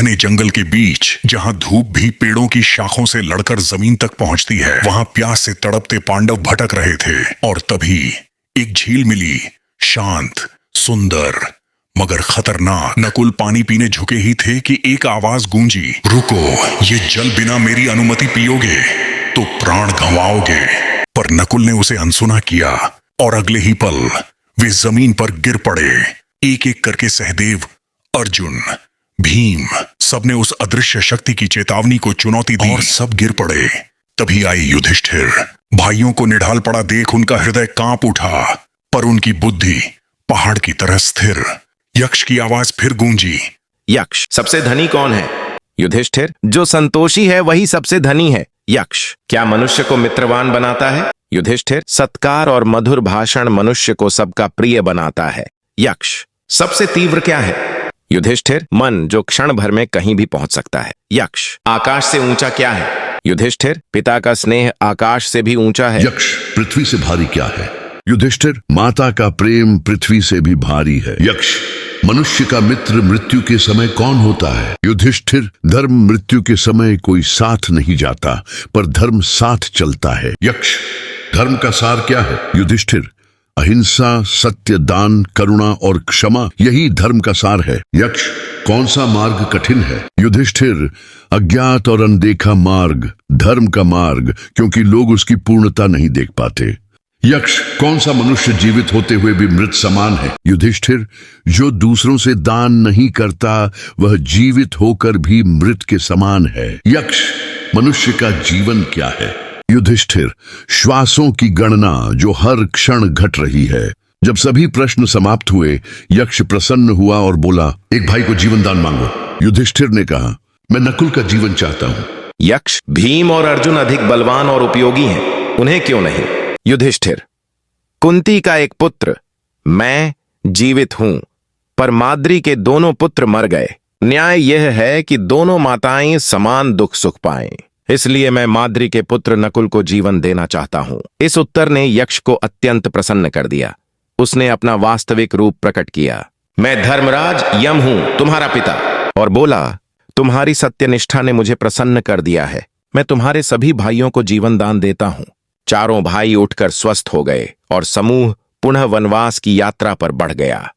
घने जंगल के बीच, जहां धूप भी पेड़ों की शाखों से लड़कर जमीन तक पहुंचती है, वहां प्यास से तड़पते पांडव भटक रहे थे। और तभी एक झील मिली, शांत, सुंदर, मगर खतरनाक। नकुल पानी पीने झुके ही थे कि एक आवाज गूंजी, रुको, ये जल बिना मेरी अनुमति पियोगे तो प्राण गंवाओगे। पर नकुल ने उसे अनसुना किया और अगले ही पल वे जमीन पर गिर पड़े। एक एक करके सहदेव, अर्जुन, भीम, सबने उस अदृश्य शक्ति की चेतावनी को चुनौती दी और सब गिर पड़े। तभी आई युधिष्ठिर। भाइयों को निढाल पड़ा देख उनका हृदय कांप उठा, पर उनकी बुद्धि पहाड़ की तरह स्थिर। यक्ष की आवाज फिर गूंजी, यक्ष, सबसे धनी कौन है? युधिष्ठिर, जो संतोषी है वही सबसे धनी है। यक्ष, क्या मनुष्य को मित्रवान बनाता है? युधिष्ठिर, सत्कार और मधुर भाषण मनुष्य को सबका प्रिय बनाता है। यक्ष, सबसे तीव्र क्या है? युधिष्ठिर, मन, जो क्षण भर में कहीं भी पहुंच सकता है। यक्ष, आकाश से ऊंचा क्या है? युधिष्ठिर, पिता का स्नेह आकाश से भी ऊंचा है। यक्ष, पृथ्वी से भारी क्या है? युधिष्ठिर, माता का प्रेम पृथ्वी से भी भारी है। यक्ष, मनुष्य का मित्र मृत्यु के समय कौन होता है? युधिष्ठिर, धर्म मृत्यु के समय कोई साथ नहीं जाता, पर धर्म साथ चलता है। यक्ष, धर्म का सार क्या है? युधिष्ठिर, अहिंसा, सत्य, दान, करुणा और क्षमा, यही धर्म का सार है। यक्ष, कौन सा मार्ग कठिन है? युधिष्ठिर, अज्ञात और अनदेखा मार्ग धर्म का मार्ग, क्योंकि लोग उसकी पूर्णता नहीं देख पाते। यक्ष, कौन सा मनुष्य जीवित होते हुए भी मृत समान है? युधिष्ठिर, जो दूसरों से दान नहीं करता वह जीवित होकर भी मृत के समान है। यक्ष, मनुष्य का जीवन क्या है? युधिष्ठिर, श्वासों की गणना जो हर क्षण घट रही है। जब सभी प्रश्न समाप्त हुए, यक्ष प्रसन्न हुआ और बोला, एक भाई को जीवन दान मांगो। युधिष्ठिर ने कहा, मैं नकुल का जीवन चाहता हूं। यक्ष, भीम और अर्जुन अधिक बलवान और उपयोगी हैं, उन्हें क्यों नहीं? युधिष्ठिर, कुंती का एक पुत्र, मैं जीवित हूं, पर माद्री के दोनों पुत्र मर गए। न्याय यह है कि दोनों माताएं समान दुख सुख पाएं, इसलिए मैं माद्री के पुत्र नकुल को जीवन देना चाहता हूं। इस उत्तर ने यक्ष को अत्यंत प्रसन्न कर दिया। उसने अपना वास्तविक रूप प्रकट किया, मैं धर्मराज यम हूं, तुम्हारा पिता, और बोला, तुम्हारी सत्यनिष्ठा ने मुझे प्रसन्न कर दिया है। मैं तुम्हारे सभी भाइयों को जीवन दान देता हूं। चारों भाई उठकर स्वस्थ हो गए और समूह पुनः वनवास की यात्रा पर बढ़ गया।